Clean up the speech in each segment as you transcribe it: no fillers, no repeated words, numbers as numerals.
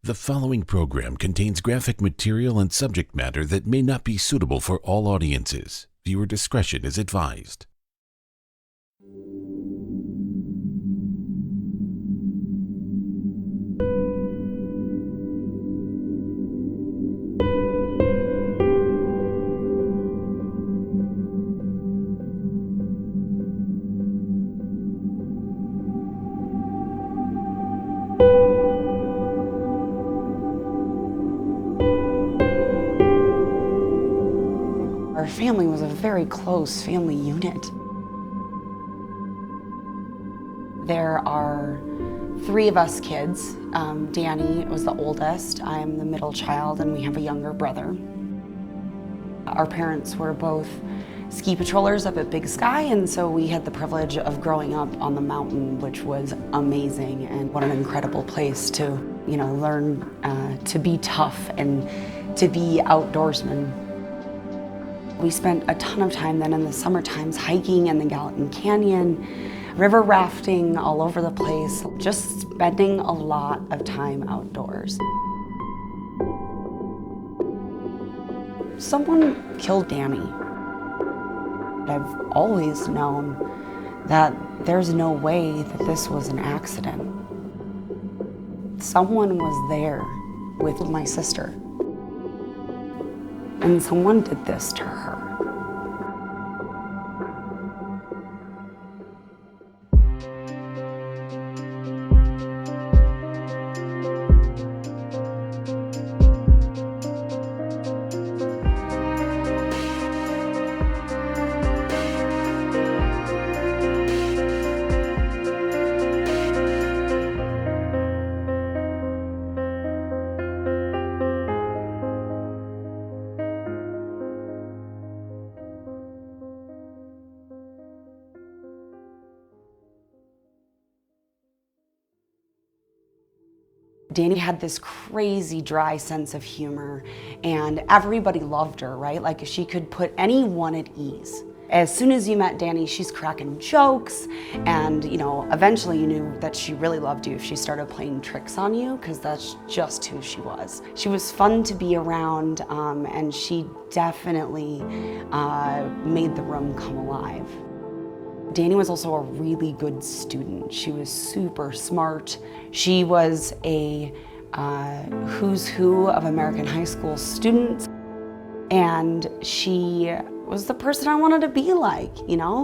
The following program contains graphic material and subject matter that may not be suitable for all audiences. Viewer discretion is advised. Our family was a very close family unit. There are three of us kids. Danny was the oldest, I'm the middle child, and we have a younger brother. Our parents were both ski patrollers up at Big Sky, and so we had the privilege of growing up on the mountain, which was amazing, and what an incredible place to, learn to be tough and to be outdoorsmen. We spent a ton of time then in the summer times hiking in the Gallatin Canyon, river rafting all over the place, just spending a lot of time outdoors. Someone killed Danny. I've always known that there's no way that this was an accident. Someone was there with my sister, and someone did this to her. Danny had this crazy dry sense of humor, and everybody loved her, right? Like, she could put anyone at ease. As soon as you met Danny, she's cracking jokes, and eventually you knew that she really loved you if she started playing tricks on you, because that's just who she was. She was fun to be around, and she definitely made the room come alive. Danny was also a really good student. She was super smart. She was a who's who of American high school students, and she was the person I wanted to be like,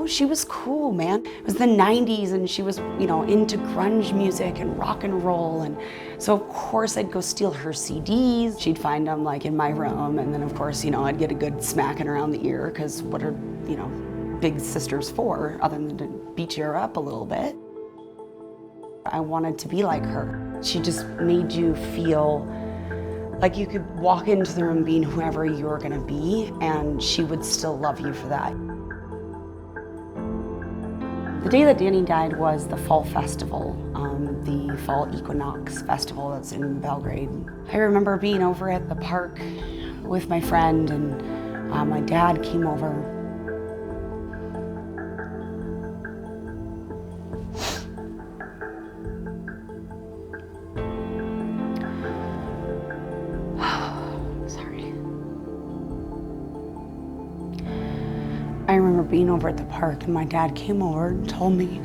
She was cool, man. It was the 90s, and she was, into grunge music and rock and roll, and so of course I'd go steal her CDs. She'd find them in my room, and then of course, I'd get a good smacking around the ear, because what are, big sisters for, other than to beat you up a little bit. I wanted to be like her. She just made you feel like you could walk into the room being whoever you were gonna be, and she would still love you for that. The day that Danny died was the fall festival, the fall equinox festival that's in Belgrade. I remember being over at the park with my friend, and my dad came over. I remember being over at the park, and my dad came over and told me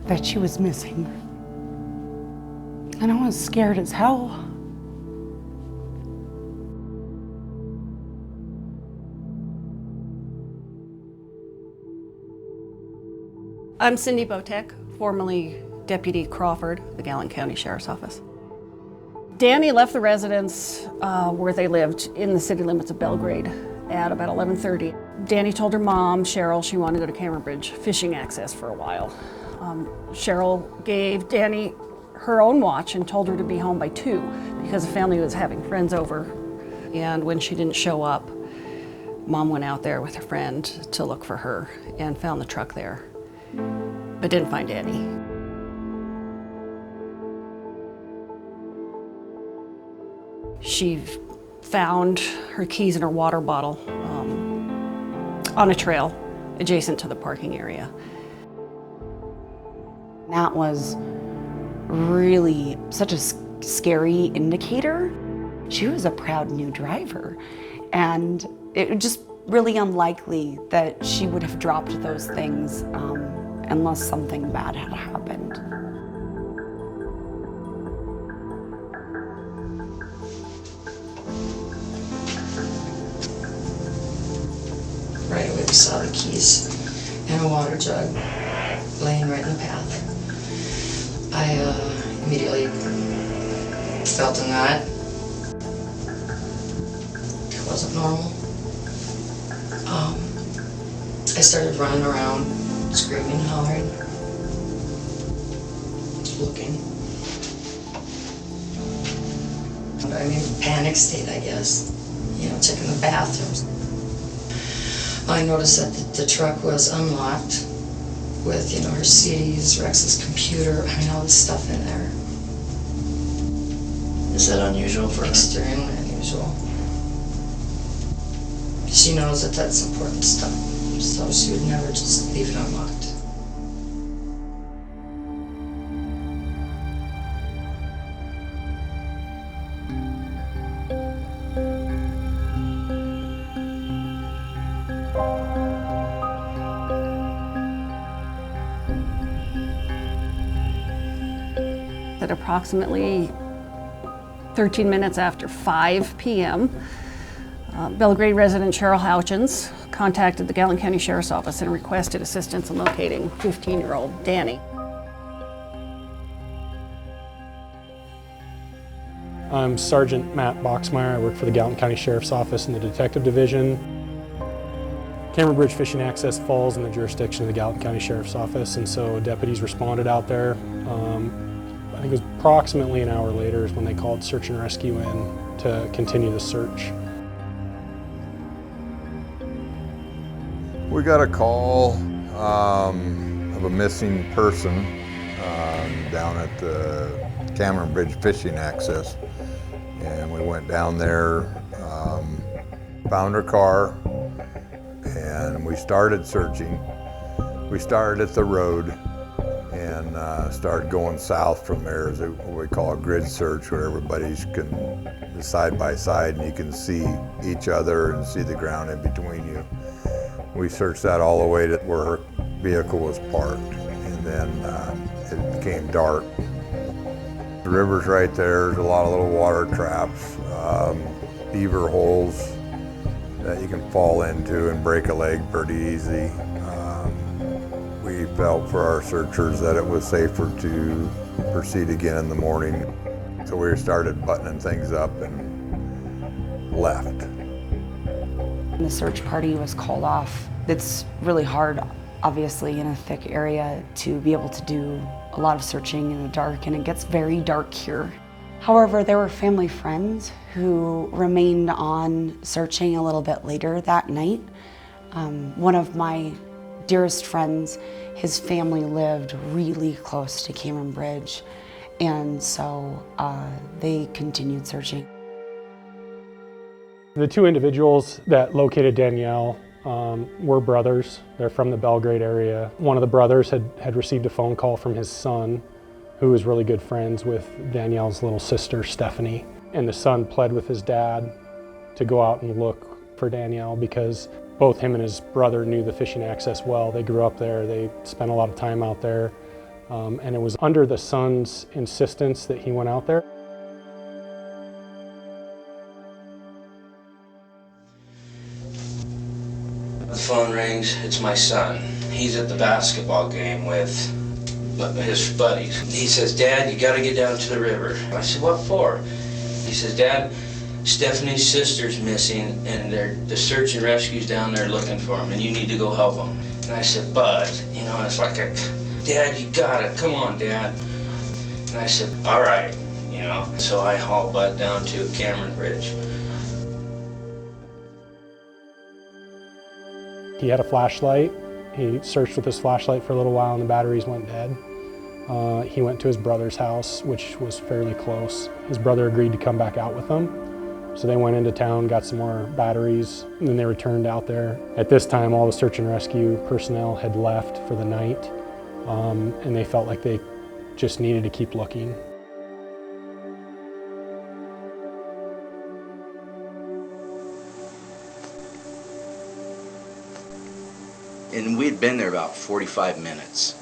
that she was missing. And I was scared as hell. I'm Cindy Botek, formerly Deputy Crawford, the Gallatin County Sheriff's Office. Danny left the residence where they lived in the city limits of Belgrade at about 11:30. Danny told her mom, Cheryl, she wanted to go to Cameron Bridge fishing access for a while. Cheryl gave Danny her own watch and told her to be home by 2 because the family was having friends over. And when she didn't show up, Mom went out there with a friend to look for her and found the truck there, but didn't find Danny. She found her keys in her water bottle on a trail adjacent to the parking area. That was really such a scary indicator. She was a proud new driver, and it was just really unlikely that she would have dropped those things unless something bad had happened. Right away we saw the keys and a water jug laying right in the path. I immediately felt a knot. It wasn't normal. I started running around, screaming, hollering, looking. I'm in a panic state, I guess. You know, checking the bathrooms. I noticed that the truck was unlocked with, you know, her CDs, Rex's computer, I mean, all this stuff in there. Is that unusual for her? Extremely unusual. She knows that that's important stuff, so she would never just leave it unlocked. At approximately 13 minutes after 5 p.m., Belgrade resident Cheryl Houchins contacted the Gallen County Sheriff's Office and requested assistance in locating 15-year-old Danny. I'm Sergeant Matt Boxmeyer. I work for the Gallen County Sheriff's Office in the Detective Division. Cameron Bridge Fishing Access falls in the jurisdiction of the Gallen County Sheriff's Office, and so deputies responded out there. I think it was approximately an hour later is when they called search and rescue in to continue the search. We got a call of a missing person down at the Cameron Bridge Fishing Access, and we went down there, found her car, and we started searching. We started at the road and started going south from there. As what we call a grid search, where everybody's side by side and you can see each other and see the ground in between you. We searched that all the way to where her vehicle was parked, and then it became dark. The river's right there. There's a lot of little water traps, beaver holes that you can fall into and break a leg pretty easy. We felt for our searchers that it was safer to proceed again in the morning. So we started buttoning things up and left. The search party was called off. It's really hard, obviously, in a thick area to be able to do a lot of searching in the dark, and it gets very dark here. However, there were family friends who remained on searching a little bit later that night. One of my dearest friends, his family lived really close to Cameron Bridge, and so they continued searching. The two individuals that located Danielle were brothers. They're from the Belgrade area. One of the brothers had received a phone call from his son, who was really good friends with Danielle's little sister, Stephanie. And the son pled with his dad to go out and look for Danielle because both him and his brother knew the fishing access well. They grew up there, they spent a lot of time out there, and it was under the son's insistence that he went out there. The phone rings, it's my son. He's at the basketball game with his buddies. He says, "Dad, you gotta get down to the river." I said, "What for?" He says, "Dad, Stephanie's sister's missing and the search and rescue's down there looking for him and you need to go help them." And I said, "Bud," you know, it's like, "Dad, you got it, come on, Dad." And I said, "All right," you know. So I hauled Bud down to Cameron Bridge. He had a flashlight. He searched with his flashlight for a little while and the batteries went dead. He went to his brother's house, which was fairly close. His brother agreed to come back out with them. So they went into town, got some more batteries, and then they returned out there. At this time, all the search and rescue personnel had left for the night, and they felt like they just needed to keep looking. And we'd been there about 45 minutes.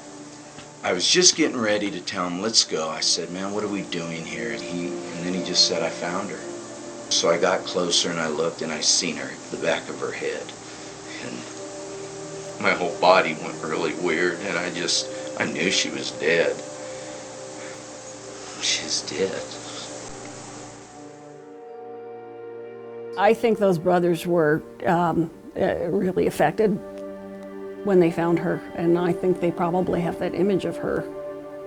I was just getting ready to tell him, let's go. I said, man, what are we doing here? And then he just said, I found her. So I got closer and I looked and I seen her, the back of her head. And my whole body went really weird and I knew she was dead. She's dead. I think those brothers were really affected when they found her, and I think they probably have that image of her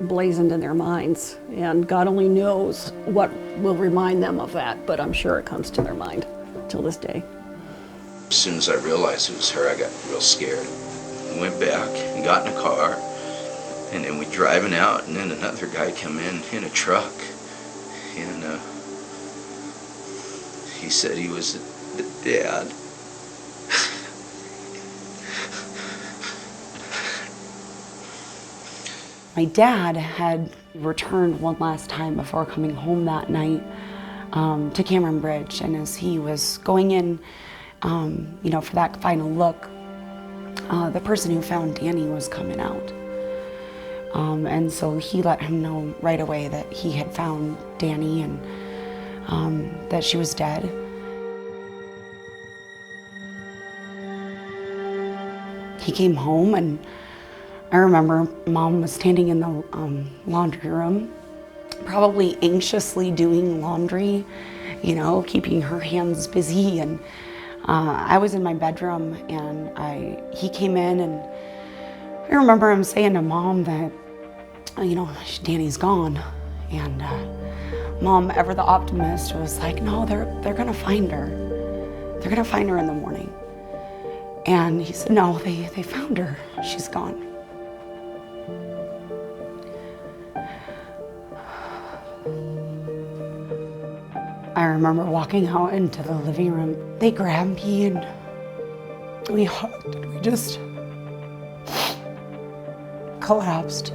blazoned in their minds, and God only knows what will remind them of that, but I'm sure it comes to their mind till this day. As soon as I realized it was her, I got real scared. I went back and got in a car, and then we driving out, and then another guy come in a truck, and he said he was the dad. My dad had returned one last time before coming home that night to Cameron Bridge, and as he was going in, for that final look, the person who found Danny was coming out. And so he let him know right away that he had found Danny and that she was dead. He came home, and I remember Mom was standing in the laundry room, probably anxiously doing laundry, keeping her hands busy. And I was in my bedroom, and he came in, and I remember him saying to Mom that, Danny's gone. And Mom, ever the optimist, was like, no, they're gonna find her. They're gonna find her in the morning. And he said, no, they found her. She's gone. I remember walking out into the living room. They grabbed me and we hugged, and we just collapsed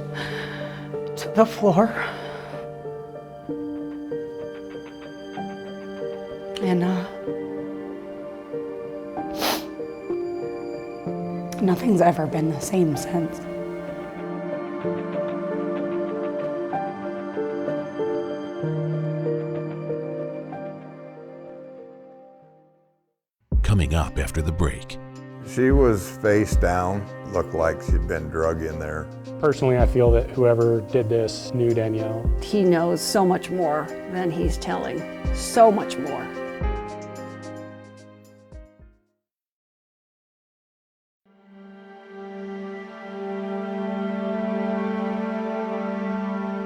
to the floor. And nothing's ever been the same since. Coming up after the break. She was face down, looked like she'd been drug in there. Personally, I feel that whoever did this knew Danielle. He knows so much more than he's telling, so much more.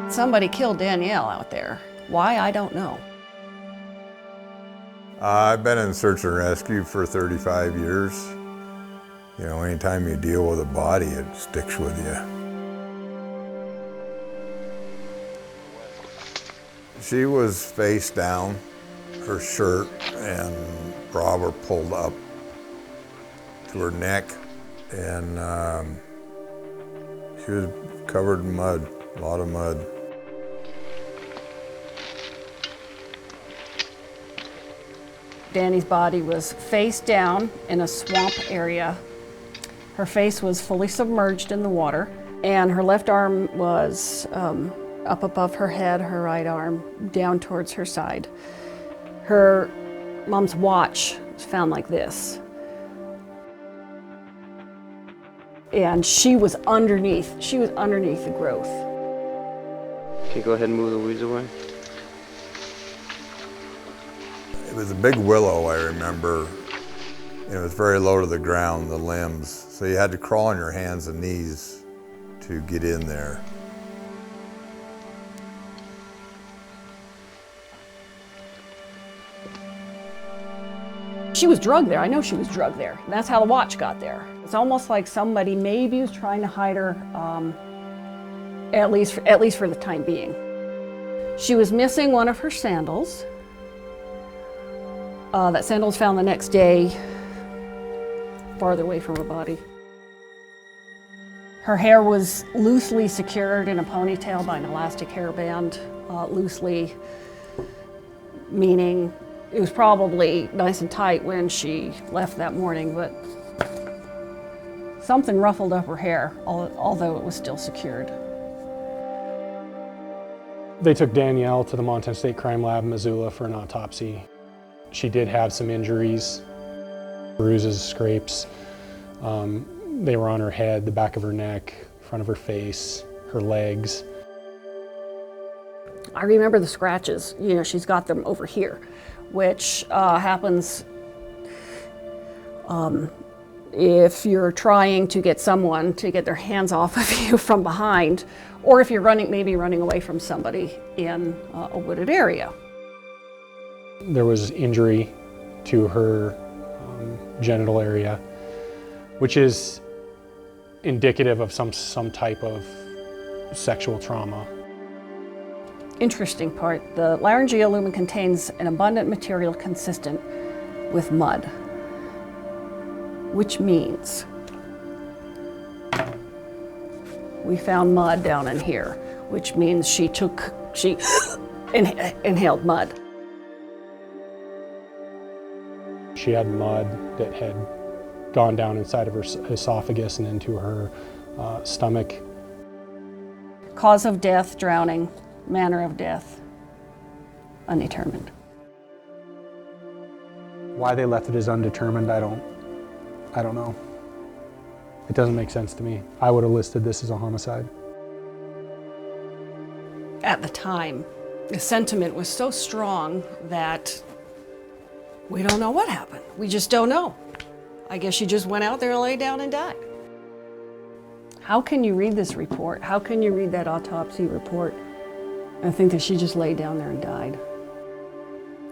Somebody killed Danielle out there. Why, I don't know. I've been in search and rescue for 35 years. Anytime you deal with a body, it sticks with you. She was face down, her shirt and bra were pulled up to her neck, and she was covered in mud, a lot of mud. Danny's body was face down in a swamp area. Her face was fully submerged in the water, and her left arm was up above her head, her right arm down towards her side. Her mom's watch was found like this. And she was underneath the growth. Okay, go ahead and move the weeds away. It was a big willow, I remember. It was very low to the ground, the limbs, so you had to crawl on your hands and knees to get in there. She was drugged there. I know she was drugged there. That's how the watch got there. It's almost like somebody maybe was trying to hide her, at least for the time being. She was missing one of her sandals. That sandal was found the next day, farther away from her body. Her hair was loosely secured in a ponytail by an elastic hairband, loosely, meaning it was probably nice and tight when she left that morning, but something ruffled up her hair, although it was still secured. They took Danielle to the Montana State Crime Lab in Missoula for an autopsy. She did have some injuries, bruises, scrapes. They were on her head, the back of her neck, front of her face, her legs. I remember the scratches. You know, she's got them over here, which happens if you're trying to get someone to get their hands off of you from behind, or if you're maybe running away from somebody in a wooded area. There was injury to her genital area, which is indicative of some type of sexual trauma. Interesting part, the laryngeal lumen contains an abundant material consistent with mud, which means we found mud down in here, which means she inhaled mud. She had mud that had gone down inside of her esophagus and into her stomach. Cause of death, drowning. Manner of death, undetermined. Why they left it as undetermined, I don't know. It doesn't make sense to me. I would have listed this as a homicide. At the time, the sentiment was so strong that we don't know what happened. We just don't know. I guess she just went out there and lay down and died. How can you read this report? How can you read that autopsy report and think that she just laid down there and died?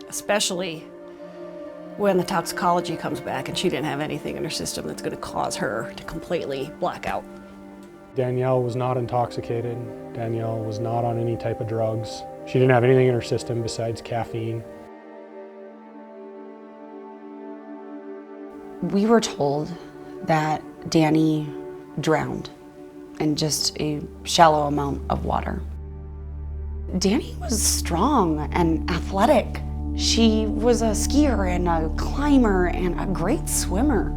Especially when the toxicology comes back and she didn't have anything in her system that's going to cause her to completely black out. Danielle was not intoxicated. Danielle was not on any type of drugs. She didn't have anything in her system besides caffeine. We were told that Danny drowned in just a shallow amount of water. Danny was strong and athletic. She was a skier and a climber and a great swimmer.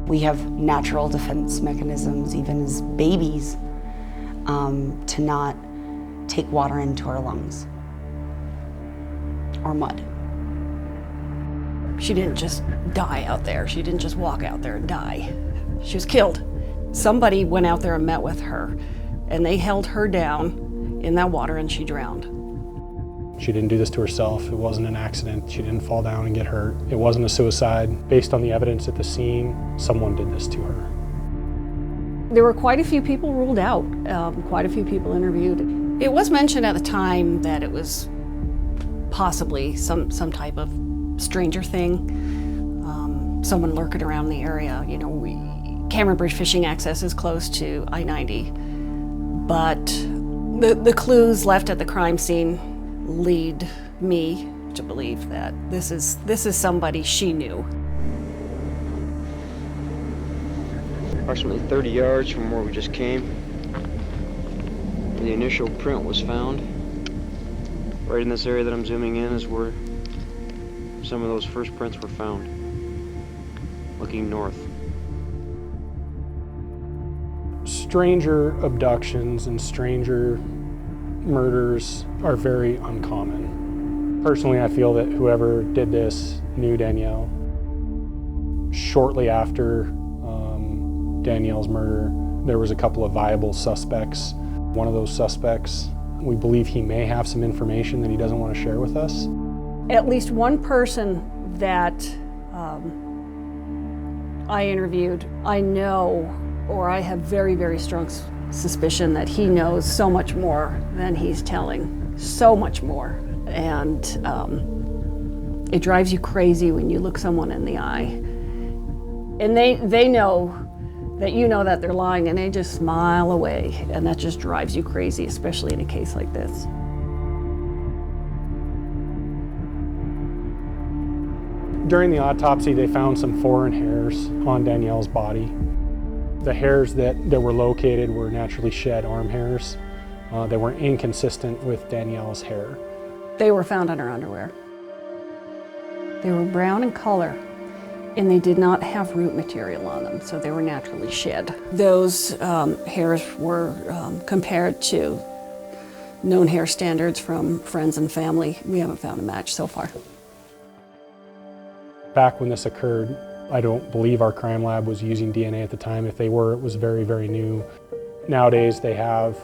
We have natural defense mechanisms, even as babies, to not take water into our lungs or mud. She didn't just die out there. She didn't just walk out there and die. She was killed. Somebody went out there and met with her, and they held her down in that water and she drowned. She didn't do this to herself. It wasn't an accident. She didn't fall down and get hurt. It wasn't a suicide. Based on the evidence at the scene, someone did this to her. There were quite a few people ruled out, quite a few people interviewed. It was mentioned at the time that it was possibly some type of stranger thing, someone lurking around the area. You know, Cameron Bridge fishing access is close to I-90, but the clues left at the crime scene lead me to believe that this is somebody she knew. Approximately 30 yards from where we just came, the initial print was found. Right in this area that I'm zooming in is where some of those first prints were found, looking north. Stranger abductions and stranger murders are very uncommon. Personally, I feel that whoever did this knew Danielle. Shortly after Danielle's murder, there was a couple of viable suspects. One of those suspects, we believe he may have some information that he doesn't want to share with us. At least one person that I interviewed, I know, or I have very, very strong suspicion that he knows so much more than he's telling, so much more. And it drives you crazy when you look someone in the eye. And they know that you know that they're lying and they just smile away, and that just drives you crazy, especially in a case like this. During the autopsy, they found some foreign hairs on Danielle's body. The hairs that were located were naturally shed arm hairs. They were inconsistent with Danielle's hair. They were found on her underwear. They were brown in color, and they did not have root material on them, so they were naturally shed. Those hairs were compared to known hair standards from friends and family. We haven't found a match so far. Back when this occurred, I don't believe our crime lab was using DNA at the time. If they were, it was very, very new. Nowadays, they have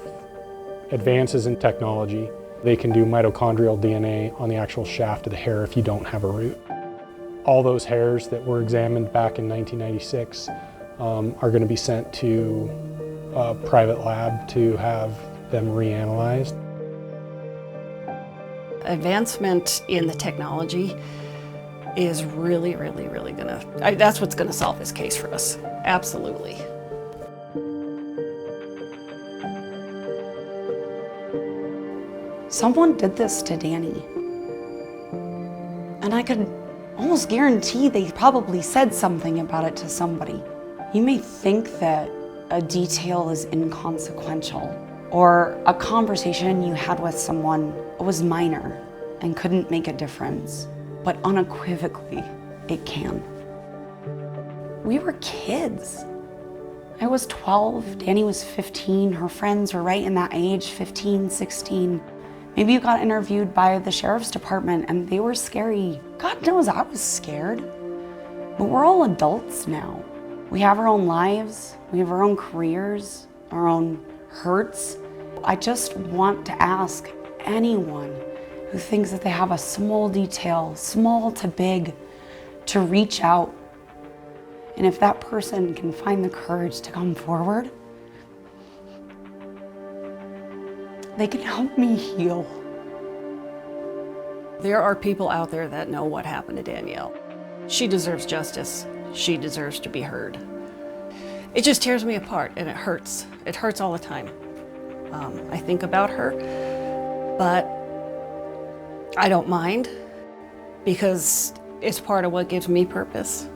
advances in technology. They can do mitochondrial DNA on the actual shaft of the hair if you don't have a root. All those hairs that were examined back in 1996 are going to be sent to a private lab to have them reanalyzed. Advancement in the technology is really gonna, that's what's gonna solve this case for us, absolutely. Someone did this to Danny. And I could almost guarantee they probably said something about it to somebody. You may think that a detail is inconsequential, or a conversation you had with someone was minor and couldn't make a difference, but unequivocally, it can. We were kids. I was 12, Danny was 15, her friends were right in that age, 15, 16. Maybe you got interviewed by the sheriff's department and they were scary. God knows I was scared. But we're all adults now. We have our own lives, we have our own careers, our own hurts. I just want to ask anyone who thinks that they have a small detail, small to big, to reach out. And if that person can find the courage to come forward, they can help me heal. There are people out there that know what happened to Danielle. She deserves justice. She deserves to be heard. It just tears me apart and it hurts. It hurts all the time. I think about her, but I don't mind because it's part of what gives me purpose.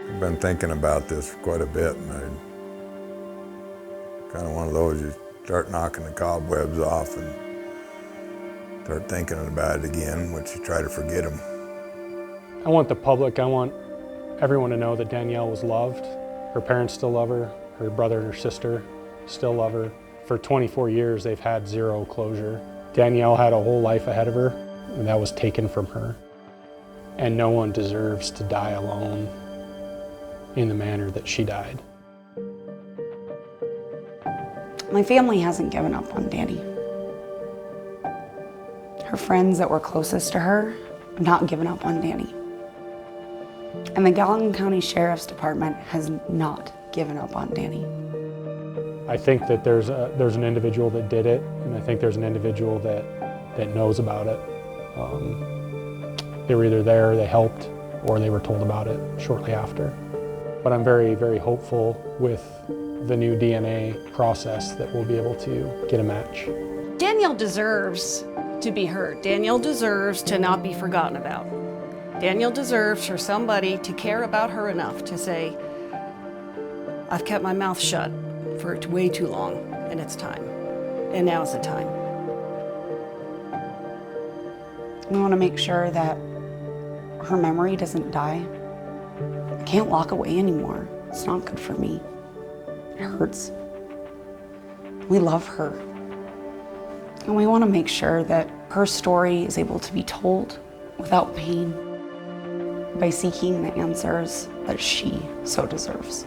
I've been thinking about this for quite a bit, and kind of one of those, you start knocking the cobwebs off and start thinking about it again, once you try to forget them. I want the public, I want everyone to know that Danielle was loved. Her parents still love her, her brother and her sister still love her. For 24 years, they've had zero closure. Danielle had a whole life ahead of her, and that was taken from her. And no one deserves to die alone in the manner that she died. My family hasn't given up on Danny. Her friends that were closest to her have not given up on Danny. And the Gallatin County Sheriff's Department has not given up on Danny. I think that there's an individual that did it, and I think there's an individual that knows about it. They were either there, they helped, or they were told about it shortly after. But I'm very, very hopeful with the new DNA process that we'll be able to get a match. Danielle deserves to be heard. Danielle deserves to not be forgotten about. Danielle deserves for somebody to care about her enough to say, I've kept my mouth shut for way too long, and it's time. And now's the time. We want to make sure that her memory doesn't die. I can't lock away anymore. It's not good for me. It hurts. We love her. And we want to make sure that her story is able to be told without pain by seeking the answers that she so deserves.